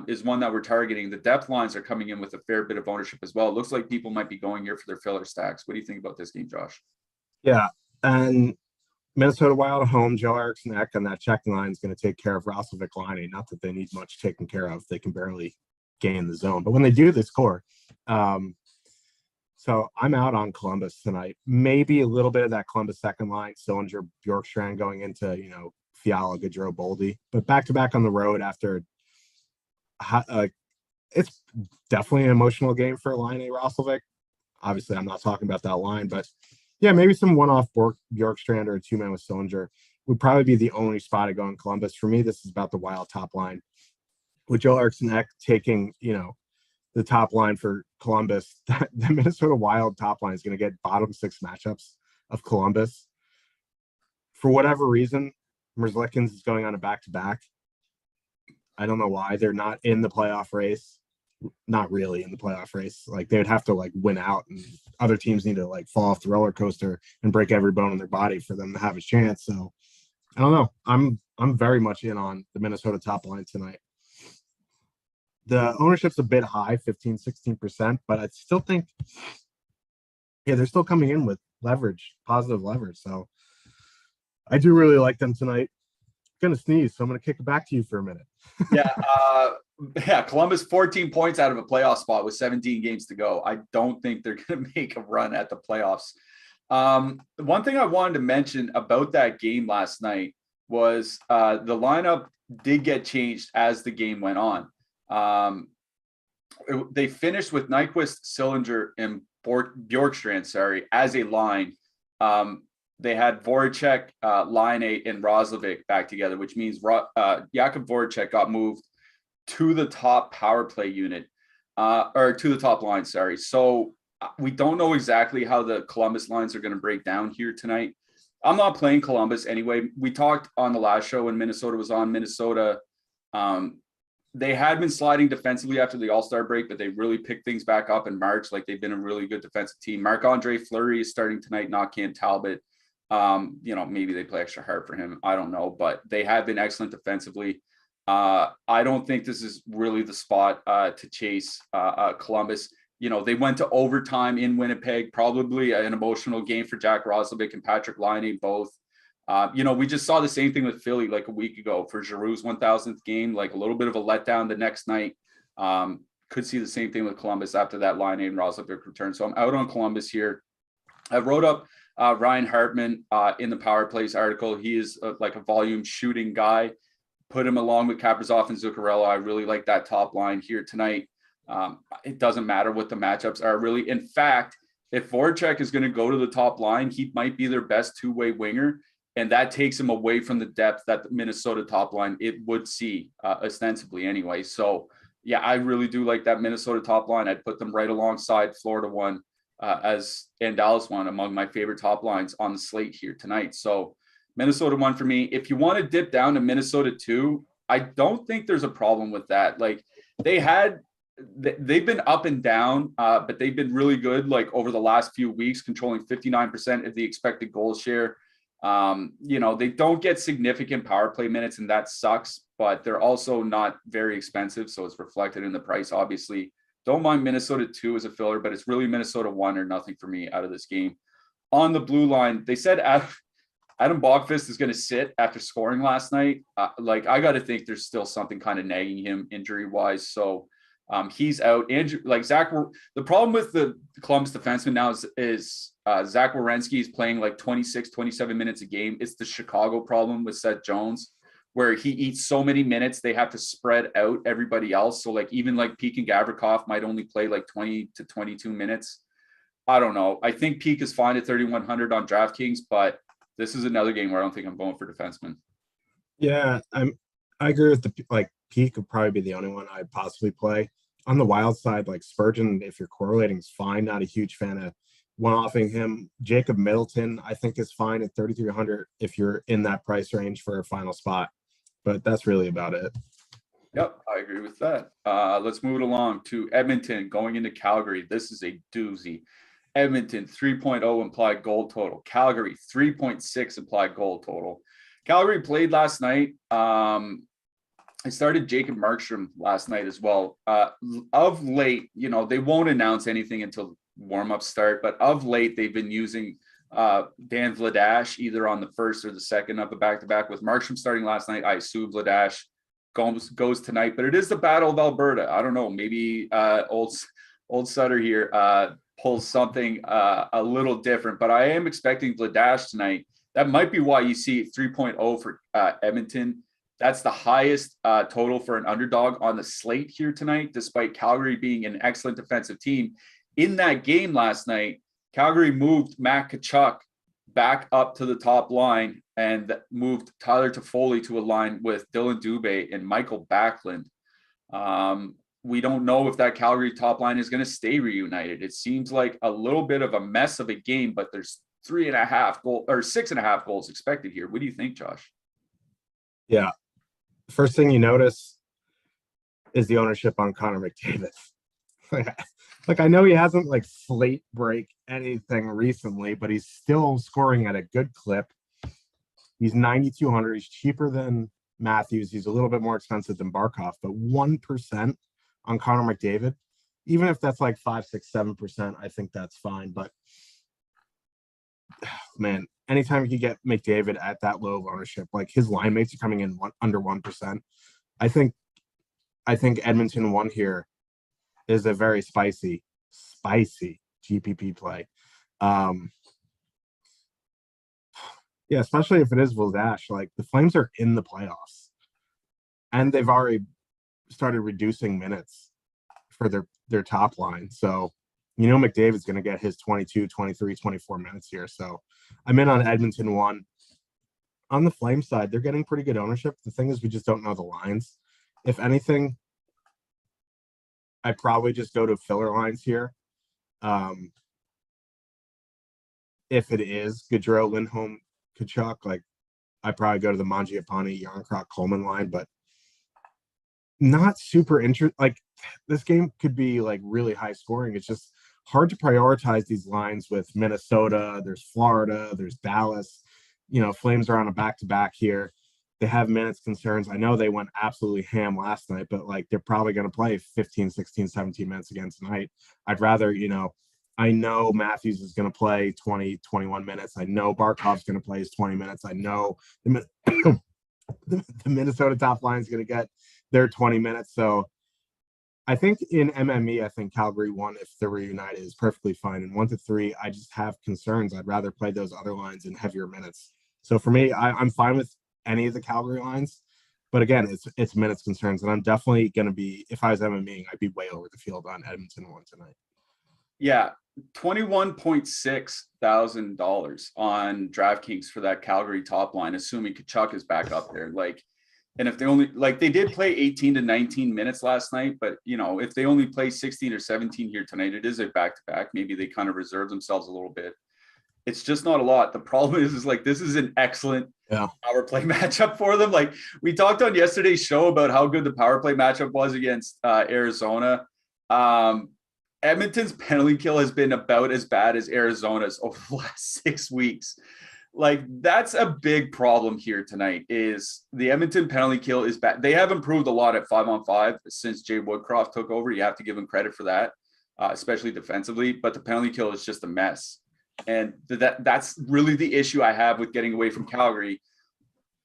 is one that we're targeting. The depth lines are coming in with a fair bit of ownership as well. It looks like people might be going here for their filler stacks. What do you think about this game, Josh? Yeah, and Minnesota Wild at home, Joe Eriksson Ek on that checking line is going to take care of Roslovic Laine. Not that they need much taken care of. They can barely gain the zone. But when they do, they score. So I'm out on Columbus tonight. Maybe a little bit of that Columbus second line, Sillinger, Bjorkstrand going into, Fiala, Gaudreau, Boldy. But back-to-back on the road after it's definitely an emotional game for Laine Roslovic. Obviously, I'm not talking about that line, but yeah, maybe some one-off Bjorkstrand or a two-man with Sillinger would probably be the only spot to go in Columbus. For me, this is about the Wild top line. With Joe Eriksson Ek taking, the top line for Columbus, the Minnesota Wild top line is going to get bottom 6 matchups of Columbus. For whatever reason, Merzlikins is going on a back-to-back. I don't know why. They're not in the playoff race. Not really in the playoff race. Like, they would have to win out, and other teams need to fall off the roller coaster and break every bone in their body for them to have a chance. So I don't know. I'm very much in on the Minnesota top line tonight. The ownership's a bit high, 15-16%, but I still think, they're still coming in with leverage, positive leverage. So I do really like them tonight. I'm gonna sneeze, so I'm gonna kick it back to you for a minute. Columbus 14 points out of a playoff spot with 17 games to go. I don't think they're going to make a run at the playoffs. One thing I wanted to mention about that game last night was the lineup did get changed as the game went on. They finished with Nyquist, Sillinger, and Bjorkstrand, as a line. They had Voracek, Laine, and Roslovic back together, which means Jakub Voracek got moved to the top power play unit, or to the top line, So we don't know exactly how the Columbus lines are going to break down here tonight. I'm not playing Columbus anyway. We talked on the last show when Minnesota was on. Minnesota, they had been sliding defensively after the All-Star break, but they really picked things back up in March. They've been a really good defensive team. Marc-Andre Fleury is starting tonight, not Cam Talbot. Maybe they play extra hard for him. I don't know, but they have been excellent defensively. I don't think this is really the spot to chase Columbus. They went to overtime in Winnipeg, probably an emotional game for Jack Roslovic and Patrick Laine both. We just saw the same thing with Philly a week ago for Giroux's 1,000th game, a little bit of a letdown the next night. Could see the same thing with Columbus after that Laine and Roslovic return. So I'm out on Columbus here. I wrote up Ryan Hartman in the Power Plays article. He is a volume shooting guy. Put him along with Kaprizov and Zuccarello. I really like that top line here tonight. It doesn't matter what the matchups are, really. In fact, if Voracek is going to go to the top line, he might be their best two-way winger, and that takes him away from the depth that the Minnesota top line it would see, ostensibly anyway. So, yeah, I really do like that Minnesota top line. I'd put them right alongside Florida one and Dallas one among my favorite top lines on the slate here tonight. So Minnesota one for me. If you want to dip down to Minnesota 2, I don't think there's a problem with that. They've been up and down, but they've been really good over the last few weeks, controlling 59% of the expected goal share. They don't get significant power play minutes, and that sucks, but they're also not very expensive, so it's reflected in the price, obviously. Don't mind Minnesota 2 as a filler, but it's really Minnesota 1 or nothing for me out of this game. On the blue line, they said Adam Bogfist is going to sit after scoring last night. I got to think there's still something kind of nagging him injury-wise, so he's out. Andrew, the problem with the Columbus defenseman now is Zach Werenski is playing 26, 27 minutes a game. It's the Chicago problem with Seth Jones, where he eats so many minutes, they have to spread out everybody else. So even Peak and Gavrikov might only play 20 to 22 minutes. I don't know. I think Peak is fine at 3,100 on DraftKings, but this is another game where I don't think I'm going for defenseman. Yeah, I agree with Peak would probably be the only one I'd possibly play. On the Wild side, Spurgeon, if you're correlating, is fine. Not a huge fan of one-offing him. Jacob Middleton, I think, is fine at 3,300 if you're in that price range for a final spot. but that's really about it. Yep, I agree with that. Let's move it along to Edmonton going into Calgary. This is a doozy. Edmonton 3.0 implied goal total. Calgary 3.6 implied goal total. Calgary played last night. I started Jacob Markstrom last night as well. Of late, they won't announce anything until warm-ups start, but of late they've been using Dan Vladash either on the first or the second of a back-to-back. With Markstrom starting last night, I assume Vladash goes tonight, but it is the Battle of Alberta. I don't know, maybe old Sutter here pulls something a little different, but I am expecting Vladash tonight. That might be why you see 3.0 for Edmonton. That's the highest total for an underdog on the slate here tonight, despite Calgary being an excellent defensive team. In that game last night, Calgary moved Matt Tkachuk back up to the top line and moved Tyler Toffoli to a line with Dylan Dubé and Michael Backlund. We don't know if that Calgary top line is going to stay reunited. It seems like a little bit of a mess of a game, but there's 6.5 goals expected here. What do you think, Josh? Yeah. First thing you notice is the ownership on Connor McDavid. Like, I know he hasn't like slate break anything recently, but he's still scoring at a good clip. He's 9,200. He's cheaper than Matthews. He's a little bit more expensive than Barkov, but 1% on Connor McDavid, even if that's like 5, 6, 7%, I think that's fine. But man, anytime you can get McDavid at that low of ownership, like his line mates are coming in under 1%. I think Edmonton 1 here is a very spicy GPP play. Yeah, especially if it is Vladash. Like, the Flames are in the playoffs, and they've already started reducing minutes for their top line. So, McDavid's going to get his 22, 23, 24 minutes here. So I'm in on Edmonton 1. On the Flame side, they're getting pretty good ownership. The thing is, we just don't know the lines. If anything, I'd probably just go to filler lines here. If it is Gaudreau, Lindholm, Tkachuk, like, I'd probably go to the Mangiapane, Yarncroc, Coleman line, but not super interesting. Like, this game could be like really high scoring. It's just hard to prioritize these lines with Minnesota. There's Florida. There's Dallas. Flames are on a back-to-back here. They have minutes concerns. I know they went absolutely ham last night, but like, they're probably going to play 15, 16, 17 minutes again tonight. I'd rather, I know Matthews is going to play 20, 21 minutes. I know Barkov's going to play his 20 minutes. I know the Minnesota top line is going to get their 20 minutes. So I think in MME, I think Calgary 1, if they're reunited, is perfectly fine. And 1 to 3, I just have concerns. I'd rather play those other lines in heavier minutes. So for me, I'm fine with any of the Calgary lines. But again, it's minutes concerns. And I'm definitely going to be, if I was MMEing, I'd be way over the field on Edmonton 1 tonight. Yeah. $21.6 thousand on DraftKings for that Calgary top line, assuming Tkachuk is back up there. Like, and if they only, like, they did play 18 to 19 minutes last night, but if they only play 16 or 17 here tonight, it is a back-to-back. Maybe they kind of reserve themselves a little bit. It's just not a lot. The problem is like, this is an excellent power play matchup for them. Like, we talked on yesterday's show about how good the power play matchup was against Arizona. Edmonton's penalty kill has been about as bad as Arizona's over the last 6 weeks. Like, that's a big problem here tonight. Is the Edmonton penalty kill is bad. They have improved a lot at 5-on-5 since Jay Woodcroft took over. You have to give him credit for that, especially defensively. But the penalty kill is just a mess. And that's really the issue I have with getting away from Calgary.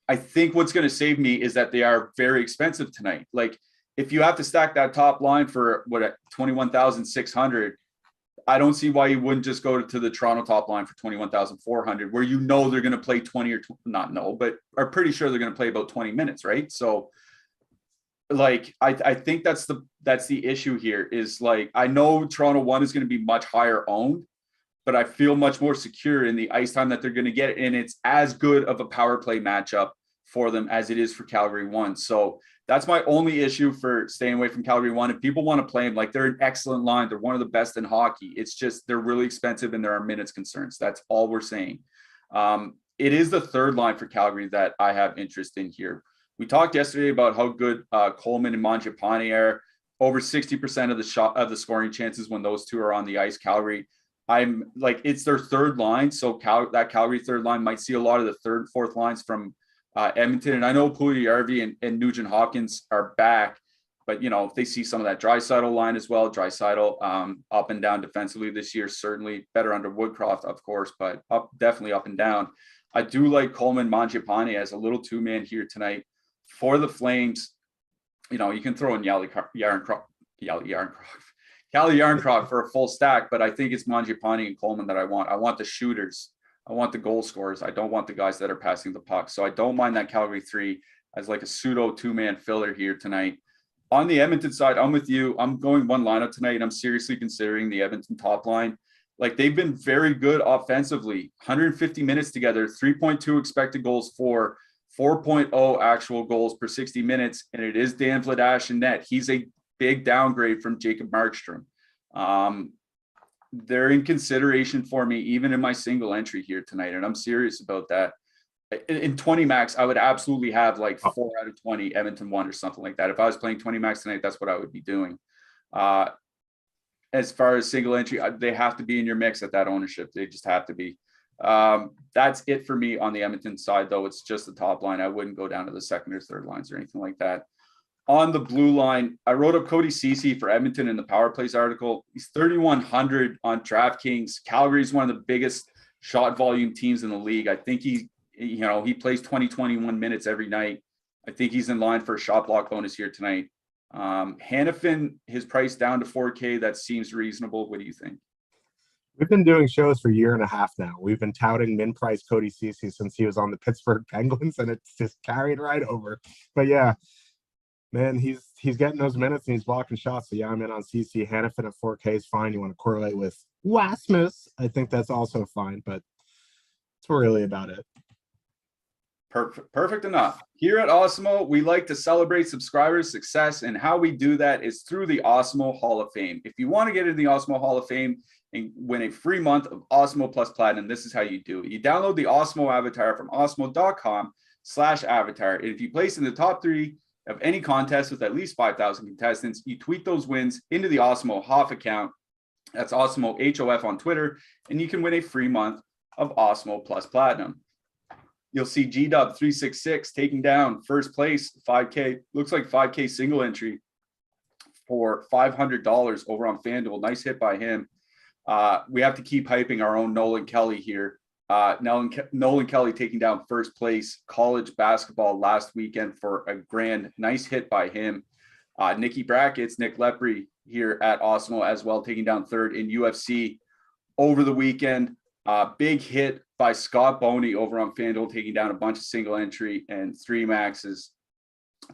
I think what's going to save me is that they are very expensive tonight. Like, if you have to stack that top line for what, 21,600, I don't see why you wouldn't just go to the Toronto top line for 21,400, where they're going to play 20 or not know, but are pretty sure they're going to play about 20 minutes, right? So, like, I think that's the issue here. Is like, I know Toronto 1 is going to be much higher owned, but I feel much more secure in the ice time that they're going to get, and it's as good of a power play matchup for them as it is for Calgary 1. So that's my only issue for staying away from Calgary 1. If people want to play them, like, they're an excellent line. They're one of the best in hockey. It's just they're really expensive and there are minutes concerns. That's all we're saying. It is the third line for Calgary that I have interest in here. We talked yesterday about how good Coleman and Mangiapane are. Over 60% of the scoring chances when those two are on the ice. Calgary, I'm like, it's their third line, so that Calgary third line might see a lot of the third, fourth lines from Edmonton. And I know Puljujärvi and Nugent Hopkins are back, but if they see some of that Draisaitl line as well, Draisaitl up and down defensively this year, certainly better under Woodcroft, of course, but definitely up and down. I do like Coleman Mangiapane as a little two-man here tonight for the Flames. You can throw in Calle Yarncroc for a full stack, but I think it's Mangiapane and Coleman that I want. I want the shooters. I want the goal scorers. I don't want the guys that are passing the puck. So I don't mind that Calgary 3 as like a pseudo two-man filler here tonight. On the Edmonton side, I'm with you. I'm going one lineup tonight. I'm seriously considering the Edmonton top line. Like, they've been very good offensively. 150 minutes together, 3.2 expected goals for, 4.0 actual goals per 60 minutes, and it is Dan Vladash in net. He's a big downgrade from Jacob Markstrom. They're in consideration for me, even in my single entry here tonight, and I'm serious about that. In 20 max, I would absolutely have like 4 out of 20 Edmonton 1 or something like that. If I was playing 20 max tonight, that's what I would be doing. As far as single entry, they have to be in your mix at that ownership. They just have to be. That's it for me on the Edmonton side, though. It's just the top line. I wouldn't go down to the second or third lines or anything like that. On the blue line, I wrote up Cody Ceci for Edmonton in the Power Plays article. He's 3,100 on DraftKings. Calgary's one of the biggest shot volume teams in the league. I think he plays 21 minutes every night. I think he's in line for a shot block bonus here tonight. Hannafin, his price down to 4K. That seems reasonable. What do you think? We've been doing shows for a year and a half now. We've been touting min-price Cody Ceci since he was on the Pittsburgh Penguins, and it's just carried right over. But yeah, man, he's getting those minutes and he's blocking shots. So yeah, I'm in on Ceci. Hannafin at 4K is fine. You want to correlate with Wasmus, I think that's also fine, but that's really about it. Perfect enough. Here at Awesemo, we like to celebrate subscribers' success, and how we do that is through the Awesemo Hall of Fame. If you want to get into the Awesemo Hall of Fame and win a free month of Awesemo Plus Platinum, this is how you do it. You download the Awesemo avatar from awesemo.com/avatar. And if you place in the top 3 of any contest with at least 5,000 contestants, you tweet those wins into the Awesemo HOF account. That's Awesemo HOF on Twitter, and you can win a free month of Awesemo Plus Platinum. You'll see GDub366 taking down first place, 5K. Looks like 5K single entry for $500 over on FanDuel. Nice hit by him. We have to keep hyping our own Nolan Kelly here. Nolan Kelly taking down first place college basketball last weekend for a grand. Nice hit by him. Nicky Brackets, Nick Lepre here at Awesemo as well, taking down third in UFC over the weekend. Big hit by Scott Boney over on FanDuel, taking down a bunch of single entry and 3 maxes.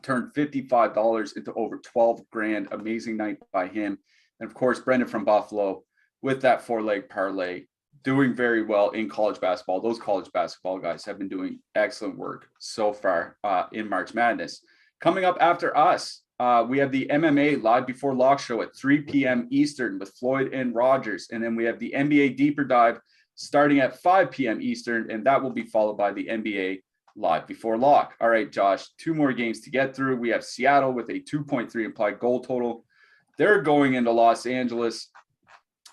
Turned $55 into over 12 grand. Amazing night by him. And of course, Brendan from Buffalo with that 4-leg parlay, doing very well in college basketball. Those college basketball guys have been doing excellent work so far in March Madness. Coming up after us, we have the MMA Live Before Lock show at 3 p.m. Eastern with Floyd and Rogers. And then we have the NBA Deeper Dive starting at 5 p.m. Eastern, and that will be followed by the NBA Live Before Lock. All right, Josh, 2 more games to get through. We have Seattle with a 2.3 implied goal total. They're going into Los Angeles,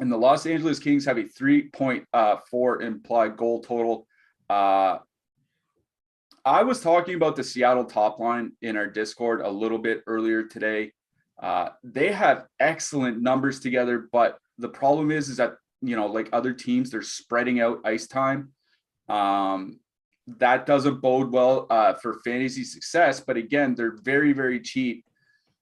and the Los Angeles Kings have a 3.4 implied goal total. I was talking about the Seattle top line in our Discord a little bit earlier today. They have excellent numbers together, but the problem is that, like other teams, they're spreading out ice time. That doesn't bode well for fantasy success. But again, they're very, very cheap.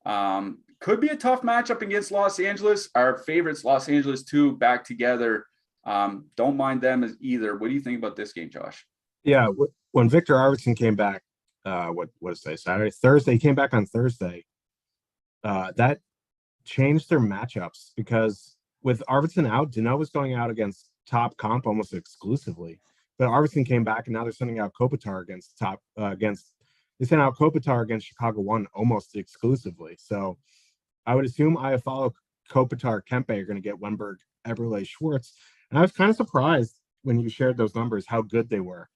Could be a tough matchup against Los Angeles. Our favorites, Los Angeles 2, back together. Don't mind them as either. What do you think about this game, Josh? Yeah, when Victor Arvidsson came back, what was today? Thursday. He came back on Thursday. That changed their matchups because with Arvidsson out, Dano was going out against top comp almost exclusively. But Arvidsson came back, and now they're sending out Kopitar they sent out Kopitar against Chicago 1 almost exclusively. So I would assume Iafallo, Kopitar, Kempe are going to get Wenberg, Eberle, Schwartz. And I was kind of surprised when you shared those numbers, how good they were.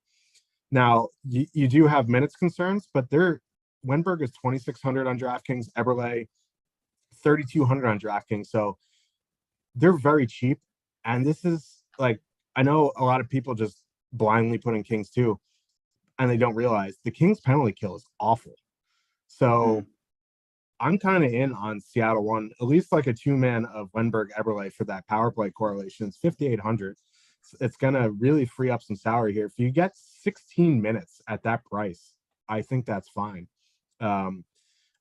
Now, you do have minutes concerns, but they're Wenberg is 2,600 on DraftKings, Eberle 3,200 on DraftKings. So they're very cheap. And this is like, I know a lot of people just blindly put in Kings too, and they don't realize the Kings penalty kill is awful. So I'm kind of in on Seattle one, at least like a two-man of Wenberg Eberle for that power play correlation. It's 5,800. It's going to really free up some salary here. If you get 16 minutes at that price, I think that's fine. And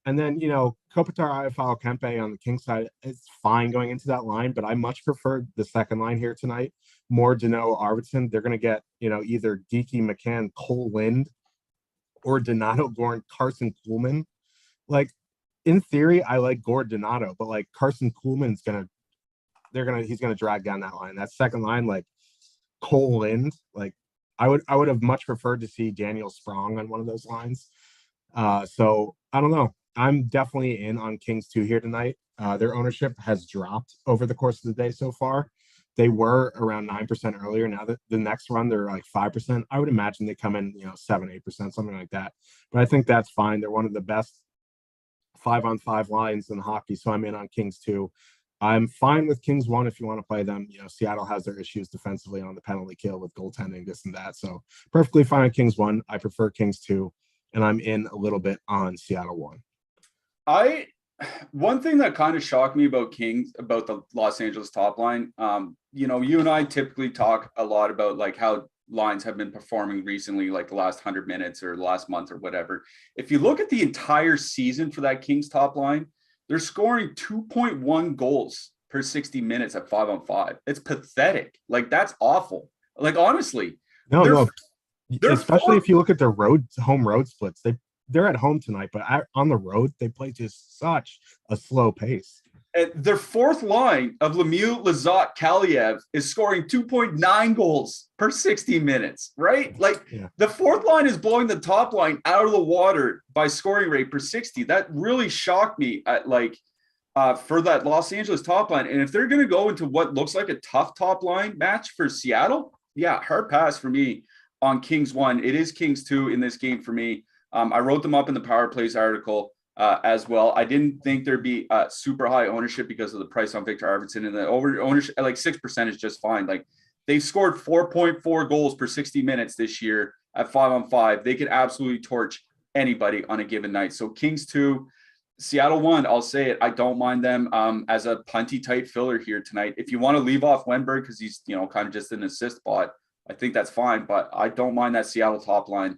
then, Kopitar, Iafale, Kempe on the King side, it's fine going into that line, but I much prefer the second line here tonight. More Danault, Arvidsson. They're going to get, either Geeky, McCann, Cole Lind, or Donato, Gorn, Carson Kuhlman. Like, in theory, I like Gord Donato, but like Carson Kuhlman's he's gonna drag down that line. That second line, like Cole Lind, like I would have much preferred to see Daniel Sprong on one of those lines. So I don't know. I'm definitely in on Kings 2 here tonight. Their ownership has dropped over the course of the day so far. They were around 9% earlier. Now that the next run, they're like 5%. I would imagine they come in, 7-8%, something like that. But I think that's fine. They're one of the best 5-on-5 lines in hockey, so I'm in on Kings 2. I'm fine with Kings 1 if you want to play them. Seattle has their issues defensively on the penalty kill with goaltending, this and that. So perfectly fine with Kings 1. I prefer Kings 2, and I'm in a little bit on Seattle 1. One thing that kind of shocked me about the Los Angeles top line, you and I typically talk a lot about like how lines have been performing recently, like the last 100 minutes or the last month or whatever. If you look at the entire season for that Kings top line, they're scoring 2.1 goals per 60 minutes at 5-on-5. It's pathetic. Like, that's awful. Like, honestly. No. Especially if you look at their home road splits. They're at home tonight, but on the road, they play just such a slow pace. And their fourth line of Lemieux, Lizotte, Kaliev is scoring 2.9 goals per 60 minutes, right? Like, The fourth line is blowing the top line out of the water by scoring rate per 60. That really shocked me for that Los Angeles top line. And if they're going to go into what looks like a tough top line match for Seattle, hard pass for me on Kings 1. It is Kings 2 in this game for me. I wrote them up in the Power Plays article as well. I didn't think there'd be super high ownership because of the price on Victor Arvidsson, and the over ownership, like 6% is just fine. Like, they've scored 4.4 goals per 60 minutes this year at 5-on-5. They could absolutely torch anybody on a given night. So Kings 2, Seattle 1, I'll say it. I don't mind them as a punty type filler here tonight. If you want to leave off Wenberg because he's, kind of just an assist bot, I think that's fine. But I don't mind that Seattle top line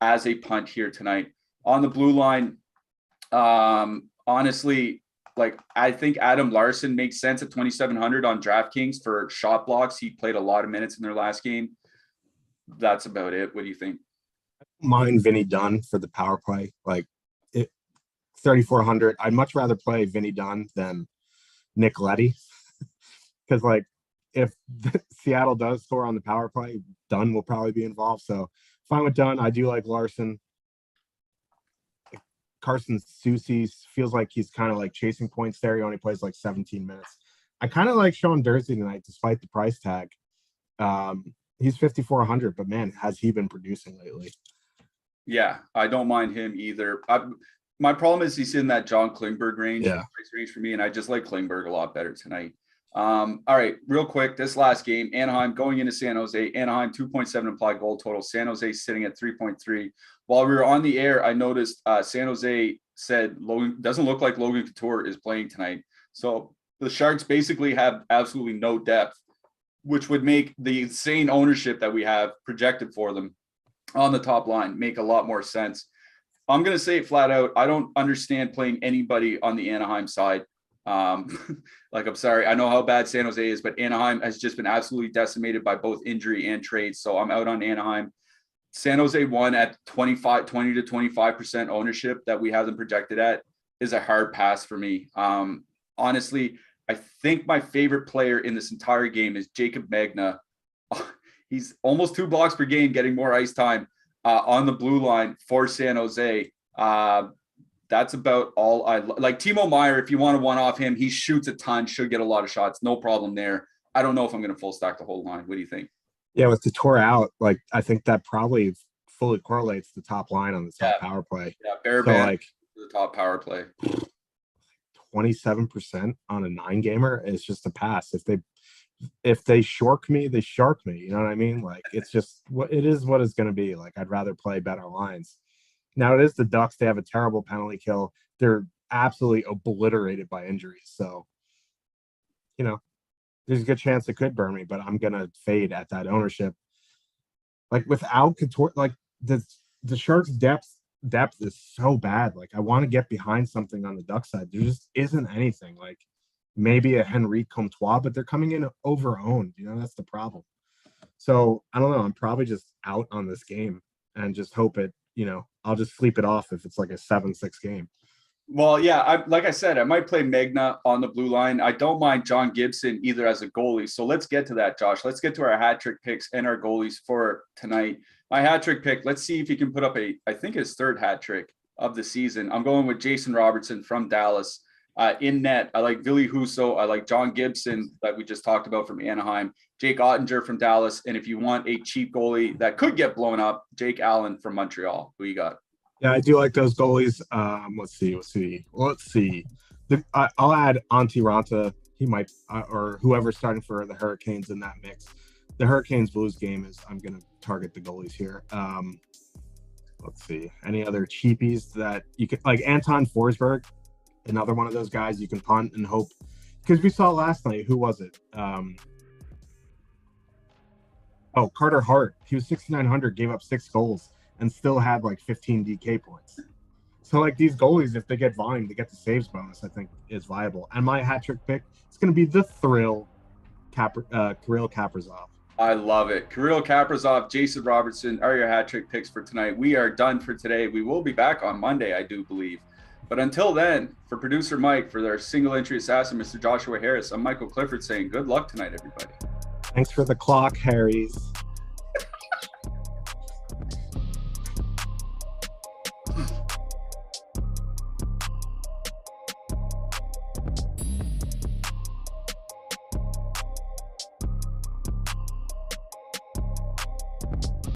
as a punt here tonight. On the blue line, honestly, like, I think Adam Larson makes sense at 2,700 on DraftKings for shot blocks. He played a lot of minutes in their last game. That's about it. What do you think? Mind Vinny Dunn for the power play. Like, 3,400. I'd much rather play Vinny Dunn than Nick Leddy. Because, like, if Seattle does score on the power play, Dunn will probably be involved. So fine with Dunn. I do like Larson. Carson Soucy feels like he's kind of like chasing points there. He only plays like 17 minutes. I kind of like Sean Durzi tonight, despite the price tag. He's 5,400, but man, has he been producing lately? Yeah, I don't mind him either. My problem is he's in that John Klingberg range, price range for me, and I just like Klingberg a lot better tonight. All right, real quick, this last game, Anaheim going into San Jose. Anaheim 2.7 implied goal total. San Jose sitting at 3.3. While we were on the air, I noticed San Jose said doesn't look like Logan Couture is playing tonight. So the Sharks basically have absolutely no depth, which would make the insane ownership that we have projected for them on the top line make a lot more sense. I'm going to say it flat out. I don't understand playing anybody on the Anaheim side. Like, I'm sorry, I know how bad San Jose is, but Anaheim has just been absolutely decimated by both injury and trades. So I'm out on Anaheim. San Jose won at 20 to 25% ownership that we have them projected at is a hard pass for me. Honestly, I think my favorite player in this entire game is Jacob Magna. He's almost 2 blocks per game, getting more ice time on the blue line for San Jose. That's about all I like. Timo Meier, if you want to one off him, he shoots a ton, should get a lot of shots. No problem there. I don't know if I'm going to full stack the whole line. What do you think? Yeah, with Couture out, like, I think that probably fully correlates the top line on the top power play. Yeah, bare so band like for the top power play. 27% on a 9-gamer is just a pass. If they shark me, they shark me. You know what I mean? Like, it's just what it is, what it's going to be. Like, I'd rather play better lines. Now, it is the Ducks. They have a terrible penalty kill. They're absolutely obliterated by injuries. So, you know, there's a good chance it could burn me, but I'm going to fade at that ownership. Like, without Couture, like, the Sharks' depth is so bad. Like, I want to get behind something on the Duck side. There just isn't anything. Like, maybe a Henry Comtois, but they're coming in over-owned. You know, that's the problem. So, I don't know. I'm probably just out on this game and just hope it, you know, I'll just sleep it off if it's like a 7-6 game. Well, yeah, like I said, I might play Magna on the blue line. I don't mind John Gibson either as a goalie. So let's get to that, Josh. Let's get to our hat trick picks and our goalies for tonight. My hat trick pick, let's see if he can put up I think his third hat trick of the season. I'm going with Jason Robertson from Dallas. In net, I like Ville Husso. I like John Gibson that we just talked about from Anaheim. Jake Ottinger from Dallas. And if you want a cheap goalie that could get blown up, Jake Allen from Montreal. Who you got? Yeah, I do like those goalies. Let's see. I'll add Antti Ranta. He might, or whoever's starting for the Hurricanes in that mix. The Hurricanes Blues game is, I'm going to target the goalies here. Let's see. Any other cheapies that you could, like Anton Forsberg, another one of those guys you can punt and hope. Because we saw last night, who was it? Carter Hart. He was 6,900, gave up 6 goals. And still had like 15 DK points. So like these goalies, if they get volume, they get the saves bonus, I think is viable. And my hat trick pick, it's going to be the Kirill Kaprizov. I love it. Kirill Kaprizov, Jason Robertson are your hat trick picks for tonight. We are done for today. We will be back on Monday, I do believe. But until then, for producer Mike, for their single entry assassin, Mr. Joshua Harris, I'm Michael Clifford saying good luck tonight, everybody. Thanks for the clock, Harry's.